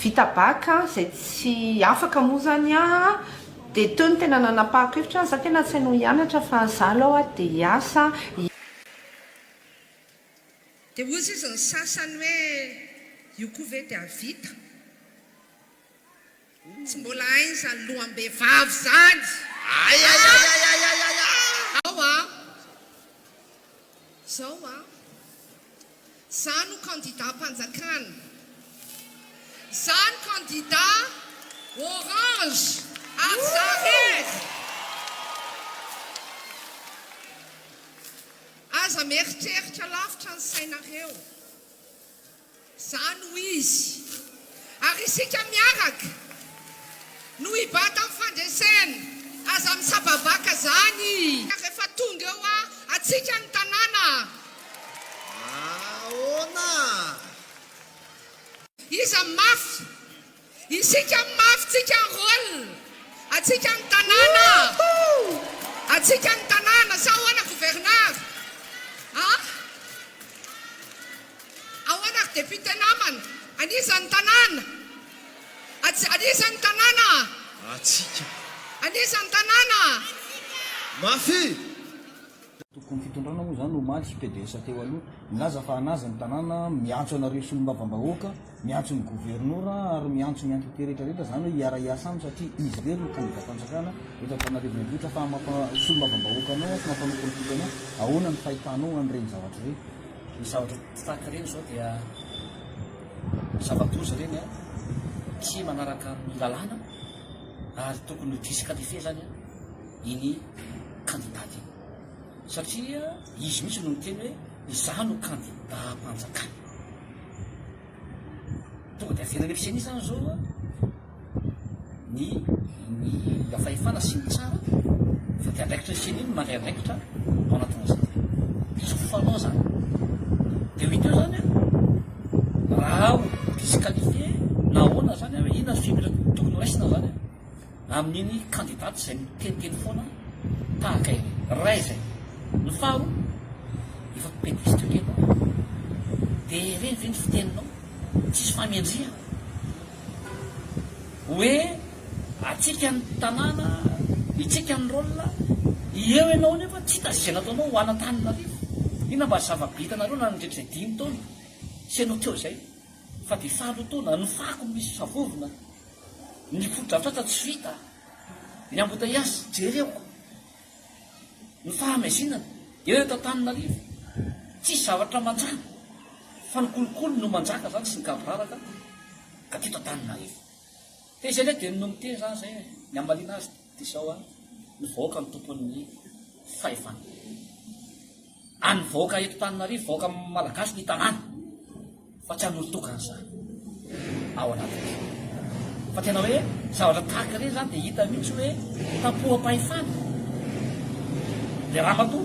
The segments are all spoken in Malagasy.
vita baka zay tsy afaka moa zany a dia teo ny tena nanapahako hevitra za tena tsy haino hianatra fa za aloha dia hiasa. dia ozy izy ny sasany hoe io koa ve dia vita tsy mbola hainy zany loham-behivavy zany ao a zao a za no candidat mpanjakana za no candidat orange arzarery aza mieritreritra lavitra ny sainareo za no izy ary isika miaraka no hibata amin'ny fandresena aza misababaka zany rehefa tonga eo a atsika ny tanàna ahoana iza mafy isika mafy tsika ny rôle atsika ny tanàna atsika ny tanàna sa ahoana gouverneur ahoana député namana anisany tanàna anisany tanàna atsika anisany tanàna mafy tokony fitondrana moa zany no maty PDS teo aloha milaza fa anazy ny tanàna miantso anareo solombavam-bahoaka miantso ny gouvernora ary miantso ny entité rehetrarehetra zany hoe hiara-iasa aminy satria izy rery no candidat mpanjakana eto Antananarivo fa solombavam-bahoaka anao fa mampanao politika anao ahoana ny fahitanao an'ireny zavatra reny ny zavatra tahaka reny zao dia zava-doza reny a tsy manaraka ny lalàna ary tokony ho disqualifié zany a iny candidat iny satria izy mihitsy no miteny hoe iza no candidat mpanjakana tonga dia averany ampisainy zany zao a ny afahefana sy ny tsara fa dia andraikitra ny seny iny mandray andraikitra ao anatin'izay izy fofanao zany dia ho iteo zany a raha ho disqualifié na ahoana zany a hoe inona fimira tokony raisina zany a amin'iny candidat zay miteniteny foana tahaka iny ray zay ny faharo efa pédiste kenao dia reny ve ny fiteninao tsisy famendria hoe atsika ny tanàna itsika ny rôle eo ianao nefa tsy tazizana ataonao ho anan-taninarivo ina mba zava-bitanareo na nydretrzay 5 taona sy anao teo zay fa dia fahaloha taona ny fako misy savovona ny foto-dravitratra tsy vita ny ambotaiasy jereko ny fahamazinana eo tantaninarivo tsisy zavatra manjana fa ny kolokolo no manjaka zany sy ny kabraraka ka ty tantaninarivo dia izay lay dia nomiteny zany zay ny amaliana azy dia zao a ny vahoaka ny tompon'ny fahefana any vahoaka eto taninarivo vahoaka malagasy ny tanàna fa tsy an'olotokana zany ao anatiny fa tena hoe zavatra tahaka reny zany dia hita mihitsy hoe tampoham-pahefana dia raha mato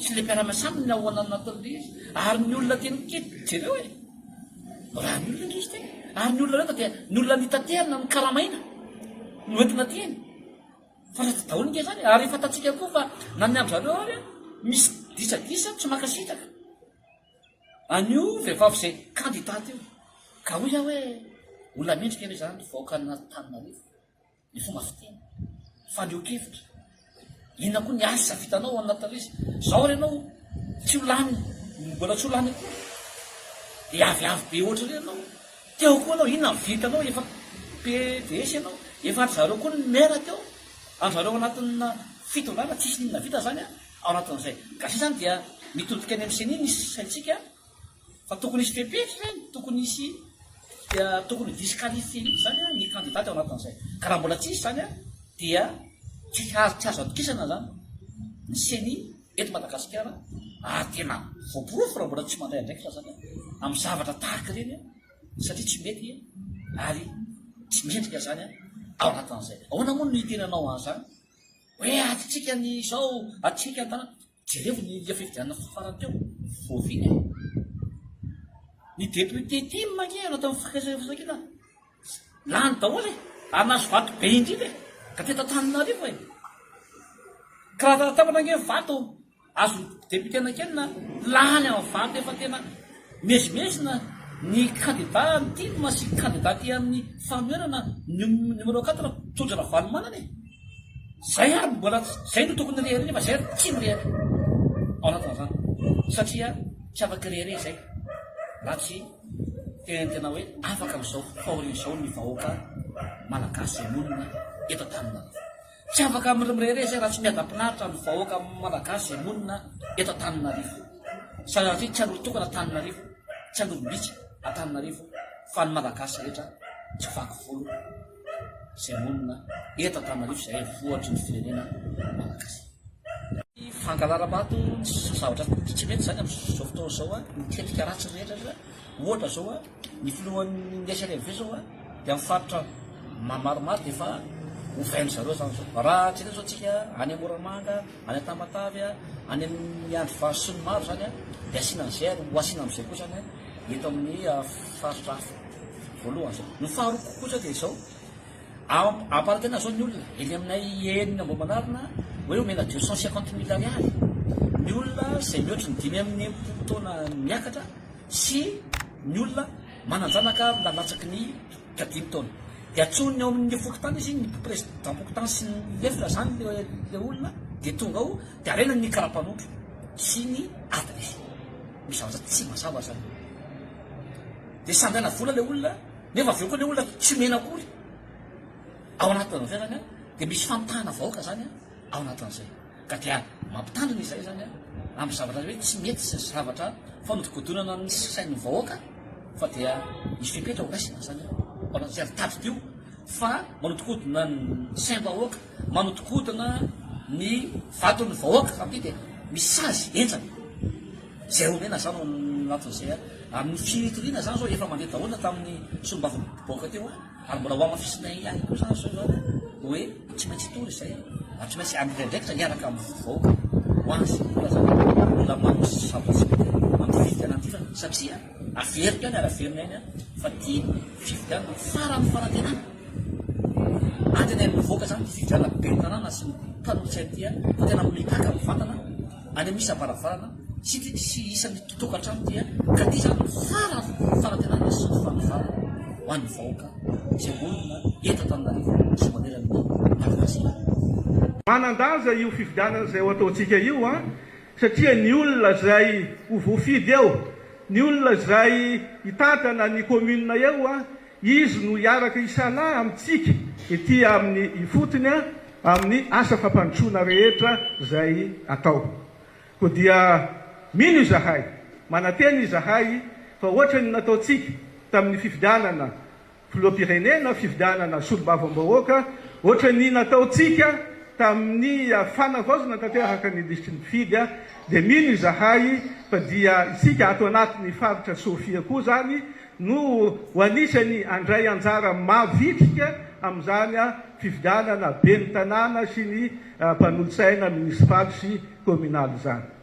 sy le mpiara-miasamy ny ahoana anatin'le izy ary ny olona teny mikety jereo e raha ny olona indrizy teny ary ny olona reta dia ny olona nitaterina ny karamaina no entina teny fa raha daholo nke zany ary fatatsika koa fa na ny amby zareo ary misy disadisa tsy makasitraka anio vehivavy zay candidat io ka hoy zah hoe olona mendrika hoe zany vahoaka na taninarivo ny fomba fiteny fa niokevitra inona koa ny asa vitanao anatin'izy zao renao tsy olany mbola tsy olany koa dia aviavy be ohatra re anao teo koa anao inona vitanao efa PDS ianao efa ry zareo koa ny mera teo an'zareo anatina fitondrana tsisy ninona vita zany a ao anatin'izay kasi zany dia mitodika any am'seny iny isy saintsika fa tokony isy fepetra zany tokony isy dia tokony disqualifié mihitsy zany a ny candidat ao anatin'izay ka raha mbola tsisy zany a dia tsy azo atokisana zany ny seny eto Madagasikara tena voaporofo raha mbola tsy mandray andraikitra zany amin'ny zavatra tahaka reny satria tsy mety ary tsy mendrika zany ao anatin'izay ahoana moa no itenanao an'izany hoe atitsika ny zao atsika ny tanàna jerevo ny fifidianana farany teo voaviny ny député tim manke anao tamin'ny fikasakina lany daholy anazo vato be indrindra ka teta taninarivo e ka raha tapana ange vato azo député anakenina lany amin'ny vato efa tena mezimezina ny candidat tiany masy candidat amin'ny famerana numéro 4 tondra valomanana e zay ary mbola zay no tokony rery nefa zay tsy mirery ao anatin'izany satria tsy afaka rery zay raha tsy tena hoe afaka amin'izao fahorin'izao ny vahoaka malagasy monina eto Antananarivo tsy afaka mirery zay raha tsy miadampinaritra ny vahoaka malagasy monina eto Antananarivo satria tsy andro tokana Antananarivo tsy androm-bitsy Antananarivo fa ny malagasy rehetra tsy vaky volo zay monina eto Antananarivo zay vohatry ny firenena malagasy. Fangalarabato zavatra tsy mety zany amin'izao fotoana zao a miketrika ratsy rehetra zay ohatra zao a ny filohan'ny SRMV zao a dia mifaritra maromaro dia efa ovainy zareo zany zao raha tsy zao tsika any Moramanga any Tamatavy any amin'ny andro vasy sy ny maro zany a dia asina an'izay ary ho asina amin'izay koa zany a eto amin'ny faritra hafa voalohany zao ny faharoa kosa dia zao aparatena zao ny olona eny aminay enina mbô manarina hoe omena 250 000 ariary ny olona zay mihoatra ny 5 amin'ny taona miakatra sy ny olona mananjanaka nalatsaky ny 5 taona dia atsony ao amin'ny fokotany izy ny président fokotany sy ny lefitra zany le olona dia tonga ao dia arena ny karapanondro sy ny adiny misy zavatra tsy mazava zany dia sandana vola le olona nefa aveo koa le olona tsy mena akory ao anatin'izay zany a dia misy famitahana vahoaka zany a ao anatin'izay ka dia mampitandrina izay zany a amin'ny zavatra hoe tsy mety sy zavatra fanodikodonana ny sain'ny vahoaka fa dia misy fipetra ho raisina zany ao anatin'izay ary tafidio fa manodikodina ny saim-bahoaka manodikodina ny vaton'ny vahoaka famty dia misy sazy enjana zay omena zany ao anatin'izay a amin'ny fitoriana zany zao efa mandeha daholo tamin'ny sombavim-bahoaka teo ary mbola ho amafisinay ihany koa zany zao zany hoe tsy maintsy tory izay ary tsy maintsy amin'indraindraikitra miaraka amin'ny vahoaka ho azy ola zany mbola manosy zavatra tsy mety amin'ny fividianana ty fa satria averika any ary averina any a fa tia fividianana farany farantenana anteny amin'ny vahoaka zany fividianana be tanàna sy ny mpanolotsainy tia fa tena mitaka mivantana any misy abaravarana sy isan'ny tokantrano tia ka ty zany farany farantenana sy ny fanovarana ho an'ny vahoaka zay olona eto Antananarivo sy maneran'ny malagasy. Manan-danja io fifidianana zay ho ataontsika io a satria ny olona zay ho voafidy eo ny olona zay hitantana ny commune eo a izy no hiaraka isalahy amintsika ety amin'ny ifotony a amin'ny asa fampandrosoana rehetra zay atao ko dia mino izahay manantena izahay fa ohatra ny nataontsika tamin'ny fifidianana filoham-pirenena fifidianana solombavambahoaka ohatra ny nataontsika tamin'ny fanavaozana tanteraka ny district fidy a dia mino izahay fa dia isika ato anatin'ny faritra Sofia koa zany no ho anisany andray anjara mavitrika amin'izany a fifidianana be ny tanàna sy ny mpanolotsaina munisipaly sy communal zany.